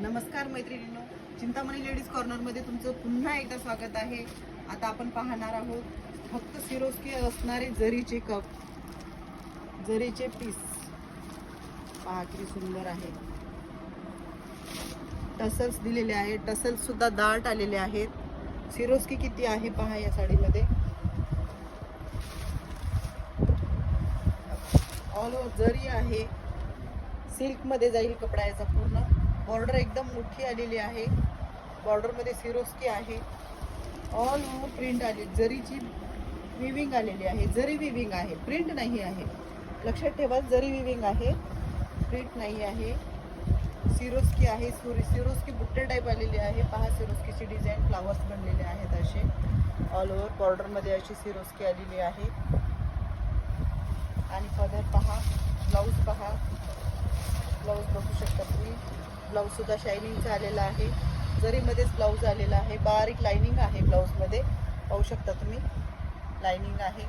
नमस्कार मैत्रिणींनो, चिंतामणी लेडीज कॉर्नरमध्ये तुमचं पुन्हा एकदा स्वागत आहे. आता आपण पाहणार आहोत फक्त सिरोस्की असणारे जरीचे कप, जरीचे पीस. पहा किती सुंदर आहे. टसल्स दिलेले आहेत, टसल्स सुद्धा दाट आलेले आहेत. सिरोस्की किती आहे पहा या साडीमध्ये. ऑल ओव्हर जरी आहे, सिल्क मध्ये जाईल कपडा याचा पूर्ण. बॉर्डर एकदम मोठी आलेली आहे. बॉर्डर मध्ये सिरोस्की आहे. ऑल ओव्हर प्रिंट आली, जरीची विविंग आलेली आहे. जरी विविंग आहे, प्रिंट नाही आहे. लक्षात ठेवा, जरी विविंग आहे, प्रिंट नाही आहे. सिरोस्की आहे. सिरोस्की बुट्टे टाईप आलेली आहे. पहा सिरोस्कीची डिझाईन, फ्लावर्स बनलेले आहेत असे. ऑल ओव्हर बॉर्डर मध्ये अशी सिरोस्की आलेली आहे. आणि पदर पहा, ब्लाऊज पहा. ब्लाऊज बघू शकता तुम्ही. ब्लाऊज सुद्धा शायनिंगचा आलेला आहे. जरीमध्येच ब्लाऊज आलेला आहे. बारीक लाइनिंग आहे ब्लाऊजमध्ये, पाहू शकता तुम्ही. लाइनिंग आहे.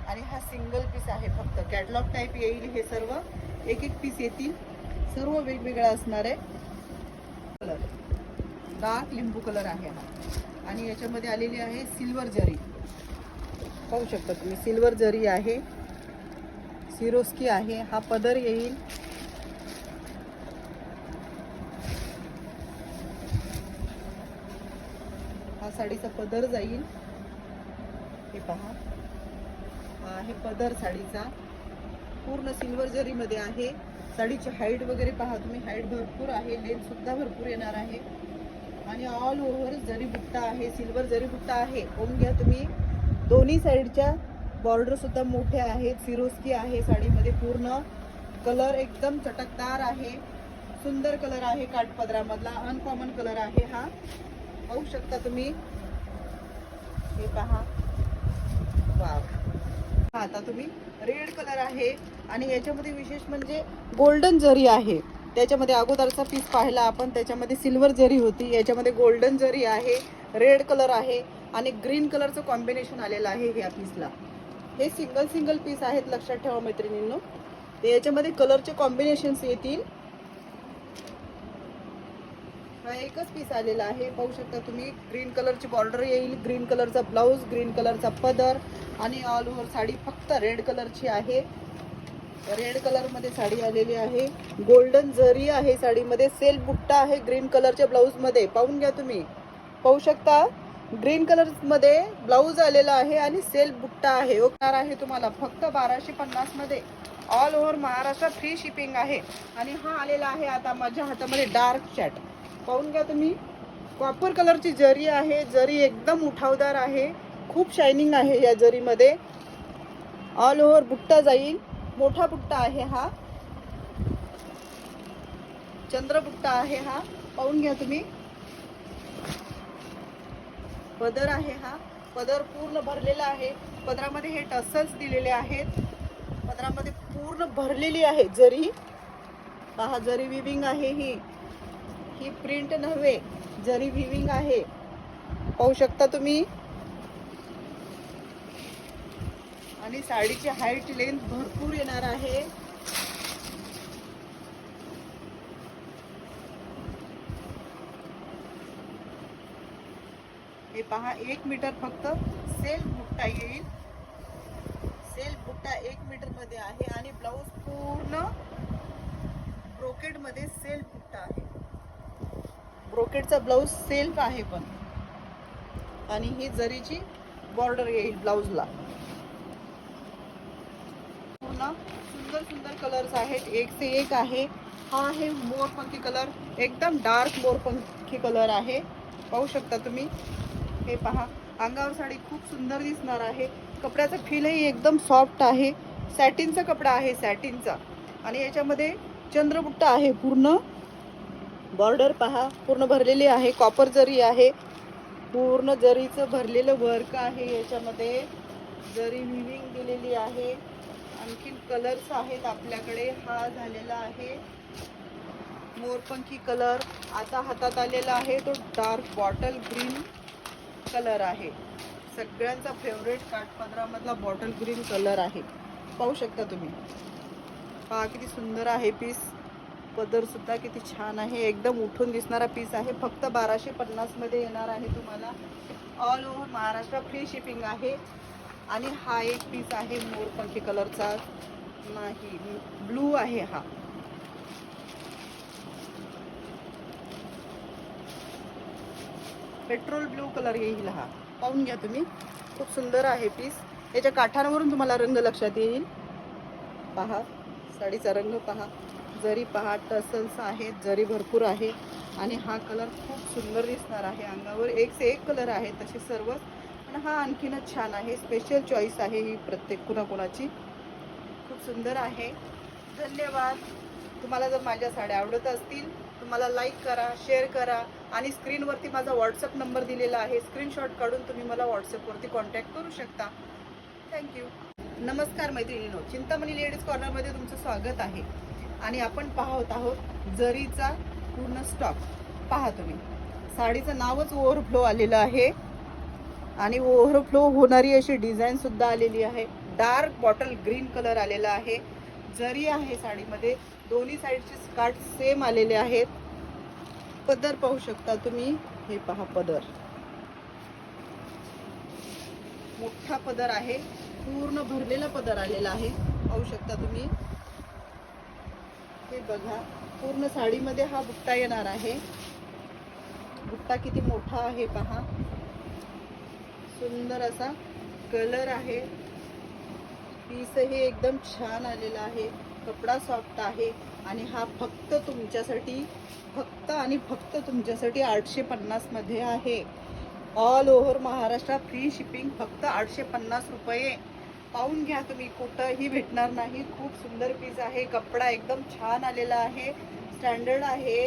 आणि हा सिंगल पीस आहे. फक्त कॅटलॉग टाईप येईल. हे सर्व एक एक पीस येतील. सर्व वेगवेगळा असणार आहे. कलर डार्क लिंबू कलर आहे हा. आणि याच्यामध्ये आलेली आहे सिल्वर जरी, पाहू शकता तुम्ही. सिल्वर जरी आहे, सिरोस्की आहे. हा पदर येईल. हा साडीचा पदर जाईल. हे पहा, हा आहे पदर साडीचा. पूर्ण सिल्वर जरी मध्ये आहे. साडीची हाईट वगैरे पहा तुम्ही. हाईट भरपूर आहे, लेंथ सुद्धा भरपूर येणार आहे. आणि ऑल ओव्हर जरी बुट्टा आहे, सिल्वर जरी बुट्टा आहे. बघून घ्या तुम्ही. दोन्ही साईडच्या बॉर्डर सुद्धा मोठ्या आहेत. सिरोस्की आहे साडीमध्ये पूर्ण. कलर एकदम चटकदार आहे. सुंदर कलर आहे. काठपदरामधला अनकॉमन कलर आहे हा, पाहू शकता तुम्ही. हे पहा, वाव. आता तुम्ही रेड कलर आहे. आणि याच्यामध्ये विशेष म्हणजे गोल्डन जरी आहे. त्याच्यामध्ये अगोदरचा पीस पाहिला आपण, त्याच्यामध्ये सिल्वर जरी होती. याच्यामध्ये गोल्डन जरी आहे, रेड कलर आहे आणि ग्रीन कलरचं कॉम्बिनेशन आलेलं आहे ह्या पीसला. हे सिंगल पीस आहेत, लक्षात ठेवा मैत्रिणींनो. याच्यामध्ये कलरचे कॉम्बिनेशन्स येतील. हा एकच पीस आलेला आहे, पाहू शकता तुम्ही. ग्रीन कलरची बॉर्डर येईल, ग्रीन कलरचा ब्लाऊज, ग्रीन कलरचा पदर. आणि ऑल ओव्हर साडी फक्त रेड कलरची आहे. रेड कलर मध्ये साडी आलेली आहे. गोल्डन जरी आहे साडीमध्ये. सेल्फ बुट्टा आहे ग्रीन कलरच्या ब्लाऊज मध्ये, पाहून घ्या तुम्ही. पाहू शकता, ग्रीन कलर मध्ये ब्लाऊज आलेला आहे आणि सेल्फ बुट्टा आहे. होणार आहे तुम्हाला फक्त 1250 मध्ये. ऑल ओव्हर महाराष्ट्रात फ्री शिपिंग आहे. आणि हा आलेला आहे आता माझ्या हातामध्ये डार्क चॅट, पाहून घ्या तुम्ही. कॉपर कलरची जरी आहे. जरी एकदम उठावदार आहे. खूप शायनिंग आहे या जरीमध्ये. ऑल ओव्हर बुट्टा जाईल. मोठा बुट्टा आहे हा. चंद्र बुट्टा आहे हा, पाहून घ्या तुम्ही. पदर आहे हा. पदर पूर्ण भरलेला आहे. पदरामध्ये हे टसल्स दिलेले आहेत. पदरामध्ये पूर्ण भरलेली आहे जरी. पहा, जरी विविंग आहे. ही प्रिंट नव्हे, जरी विविंग आहे, पाहू शकता तुम्ही. आणि साडीची हाईट लेंथ भरपूर येणार आहे. हे पहा, 1 मीटर फक्त सेल्फ बुट्टा येईल. सेल्फ बुट्टा 1 मीटर मध्ये आहे. आणि ब्लाऊज पूर्ण ब्रोकेड मध्ये सेल्फ बुट्टा आहे. ब्रोकेडचा ब्लाऊज सेल्फ आहे पण. आणि ही जरीची बॉर्डर येईल ब्लाऊजला. पूर्ण सुंदर कलर्स आहेत, एक से एक आहे. हा आहे मोरपंखी कलर, एकदम डार्क मोरपंखी कलर आहे, पाहू शकता तुम्ही. हे पहा, अंगावर साडी खूप सुंदर दिसणार आहे. कपड्याचा फीलही एकदम सॉफ्ट आहे. सॅटिनचा कपडा आहे, सॅटिनचा. आणि याच्यामध्ये चंद्रबुट्टा आहे पूर्ण. बॉर्डर पहा, पूर्ण भरलेली आहे. कॉपर जरी आहे. पूर्ण जरीचं भरलेलं वर्क आहे याच्यामध्ये. जरी विविंग दिलेली आहे. आणखीन कलर्स आहेत आपल्याकडे. हा झालेला आहे मोरपंखी कलर. आता हातात आलेला आहे तो डार्क बॉटल ग्रीन कलर आहे. सगळ्यांचा फेवरेट काठपदरामधला बॉटल ग्रीन कलर आहे, पाहू शकता तुम्ही. पहा किती सुंदर आहे पीस. पदर सुद्धा किती छान आहे, एकदम उठून दिसणारा पीस आहे. फक्त 1250 मध्ये येणार आहे तुम्हाला. All over Maharashtra free shipping आहे. आणि हा एक पीस आहे मोरपंखी कलरचा, नाही ब्लू आहे हा. पेट्रोल ब्लू कलर येईल हा, पाहून घ्या तुम्ही. खूप सुंदर आहे पीस. याच्या काठांवरून तुम्हाला रंग लक्षात येईल. पहा साडीचा रंग पहा, जरी पहा, टसल्स आहेत, जरी भरपूर आहे. आणि हा कलर खूप सुंदर दिसणार आहे अंगावर. एक से एक कलर आहे तसे सर्व, पण हा आणखीनच छान आहे. स्पेशल चॉईस आहे ही प्रत्येक कुणाकुणाची. खूप सुंदर आहे. धन्यवाद. तुम्हाला जर माझ्या साड्या आवडत असतील तुम्हाला लाईक करा, शेअर करा. आणि स्क्रीनवरती माझा व्हॉट्सअप नंबर दिलेला आहे. स्क्रीनशॉट काढून तुम्ही मला व्हॉट्सअपवरती कॉन्टॅक्ट करू शकता. थँक्यू. नमस्कार मैत्रिणींनो, चिंतामणी लेडीज कॉर्नरमध्ये तुमचं स्वागत आहे. आणि आपण पाहत आहोत जरीचा पूर्ण स्टॉक. पहा तुम्ही, साडीचं नावच ओव्हरफ्लो आलेलं आहे. आणि ओव्हरफ्लो होणारी अशी डिझाईन सुद्धा आलेली आहे. डार्क बॉटल ग्रीन कलर आलेला आहे. जरी आहे साडीमध्ये. दोन्ही साईडचे स्कार्ट सेम आलेले आहेत. पदर पाहू शकता तुम्ही. हे पहा पदर, मोठा पदर आहे, पूर्ण भरलेला पदर आलेला आहे. पाहू शकता तुम्ही. हे बघा, पूर्ण साडीमध्ये हा बुट्टा येणार आहे. बुट्टा किती मोठा आहे पहा. सुंदर असा कलर आहे. पीस हे एकदम छान आलेला आहे. कपडा सॉफ्ट आहे. आणि हा फक्त तुमच्यासाठी, फक्त आणि फक्त तुमच्यासाठी 850 मध्ये आहे. All over Maharashtra free shipping, फक्त 850 रुपये. पाहून घ्या तुम्ही, कुठंही भेटणार नाही. खूप सुंदर पीस आहे. कपडा एकदम छान आलेला आहे, स्टँडर्ड आहे.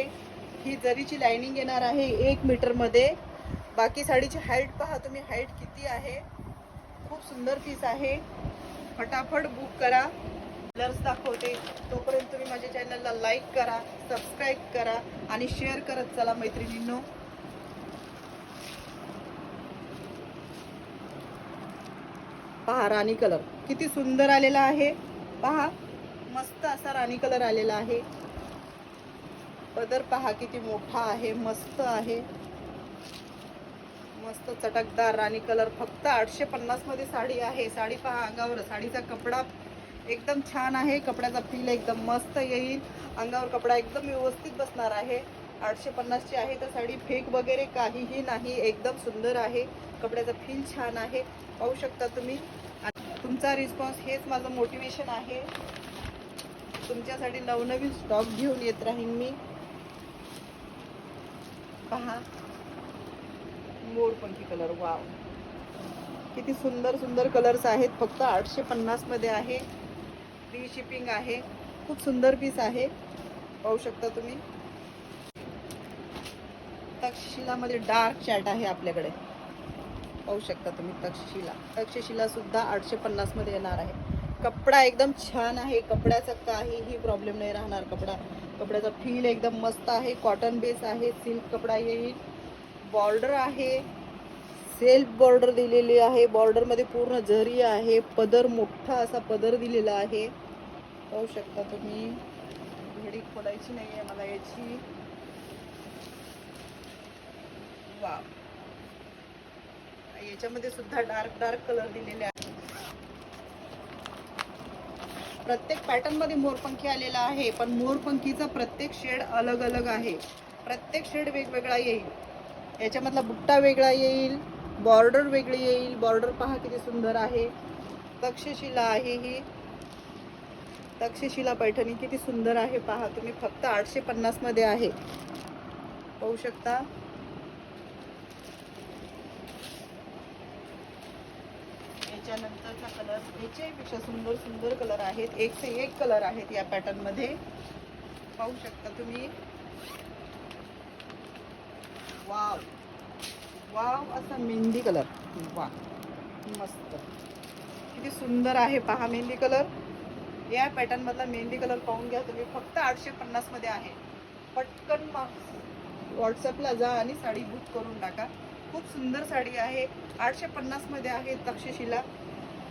ही जरीची लाइनिंग येणार आहे 1 मीटर मध्ये. बाकी साडीची हाईट पहा तुम्ही, हाईट किती आहे. खूप सुंदर पीस आहे. फटाफट बुक करा. कलर्स दाखवते तोपर्यंत तुम्ही माझ्या चॅनलला लाईक करा, सबस्क्राईब करा आणि शेअर करत चला मैत्रिणींनो. पहा राणी कलर किती सुंदर आलेला आहे. पहा, मस्त असा राणी कलर आलेला आहे. पदर पहा किती मोठा आहे, मस्त आहे. मस्त चटकदार राणी कलर. फक्त 850 मध्ये साडी आहे. साडी पहा अंगावर. साडीचा कपडा एकदम छान आहे. कपड्याचा फील एकदम मस्त येईल. अंगावर कपडा एकदम व्यवस्थित बसणार आहे. 850 ची आहे तर साडी फेक वगैरे काहीही नाही. एकदम सुंदर आहे. कपड्याचा फील छान आहे. पाहू शकता तुम्ही. तुमचा रिस्पॉन्स हेच माझं मोटिवेशन आहे. तुमच्यासाठी नवनवीन स्टॉक घेऊन येत राहीन मी. पहा मोरपंखी कलर, वाव किती सुंदर सुंदर कलर्स आहेत. फक्त 850 मध्ये आहे. फ्री शिपिंग आहे. खूप सुंदर पीस आहे. पाहू शकता तुम्ही. तक्षशिलामध्ये डार्क चॅट आहे आपल्याकडे. पाहू शकता तुम्ही. तक्षशिला सुद्धा 850 मध्ये येणार आहे. कपडा एकदम छान आहे. कपड्याचा काहीही प्रॉब्लेम नाही राहणार. कपड्याचा फील एकदम मस्त आहे. कॉटन बेस आहे. सिल्क कपडा येईल. बॉर्डर आहे, सेल्फ बॉर्डर दिलेली आहे. बॉर्डर मध्ये पूर्ण जरी आहे. पदर मोठा असा पदर दिलेला आहे. पाहू शकता तुम्ही. घडी खोलायची नाहीये मला याची. वा, याच्यामध्ये सुद्धा डार्क कलर दिलेले आहे. प्रत्येक पॅटर्न मध्ये मोरपंखी आलेला आहे, पण मोरपंखीचा प्रत्येक शेड अलग अलग आहे. प्रत्येक शेड वेगवेगळा येईल. याच्यामधला बुट्टा वेगळा येईल, बॉर्डर वेगळी येईल. बॉर्डर पहा किती सुंदर आहे. तक्षशिला आहे ही. तक्षशिला पैठणी किती सुंदर आहे पहा तुम्ही. फक्त 850 मध्ये आहे. पाहू शकता. याच्यानंतरचा कलर याच्यापेक्षा सुंदर सुंदर कलर आहेत. एक से एक कलर आहेत या पॅटर्न मध्ये. पाहू शकता तुम्ही. वाव वाव असा मेहंदी कलर. वा, मस्त किती सुंदर आहे पहा मेहंदी कलर. या पॅटर्न मधला मेहंदी कलर पाहून घ्या तुम्ही. फक्त 850 मध्ये आहे. पटकन व्हॉट्सअपला जा आणि साडी बुक करून टाका. खूप सुंदर साडी आहे. 850 मध्ये आहे. तक्षशिला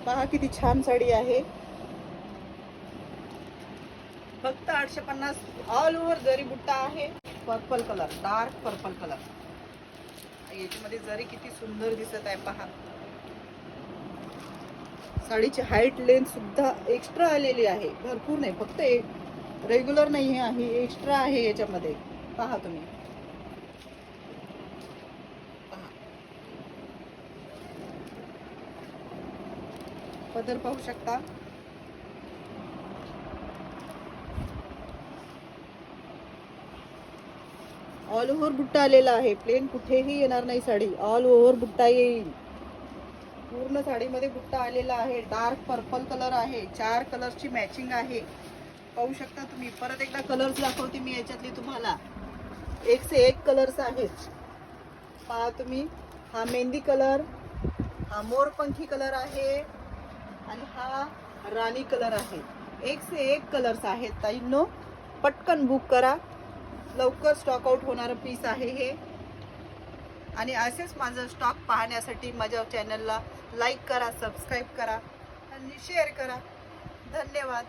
पहा किती छान साडी आहे. फक्त 850. ऑल ओव्हर जरी बुट्टा आहे. Purple colour, dark purple colour. याच्यामध्ये जरी किती सुंदर दिसत आहे पहा. साडीची हाईट लेंथ सुद्धा एक्स्ट्रा आलेली आहे, भरपूर नाही, फक्त एक रेग्युलर नाही आहे, एक्स्ट्रा आहे याच्यामध्ये. पहा तुम्ही, पहा पदर पाहू शकता. ऑल ओव्हर बुट्टा आलेला आहे, प्लेन कुठेही येणार नाही साडी, ऑल ओव्हर बुट्टा येईल. पूर्ण साडीमध्ये बुट्टा आलेला आहे. डार्क पर्पल कलर आहे, 4 कलरची मॅचिंग आहे. पाहू शकता तुम्ही. परत एकदा कलर्स दाखवते मी याच्यातली तुम्हाला. एक से एक कलर्स आहेत. पहा तुम्ही, हा मेहंदी कलर, हा मोरपंखी कलर आहे आणि हा राणी कलर आहे. एक से एक कलर्स आहेत ताईंनो. पटकन बुक करा, लवकर स्टॉक आउट होणारं पीस आहे हे. आणि असेच माझं स्टॉक पाहण्यासाठी माझ्या चॅनलला लाईक करा, सबस्क्राईब करा आणि शेअर करा. धन्यवाद.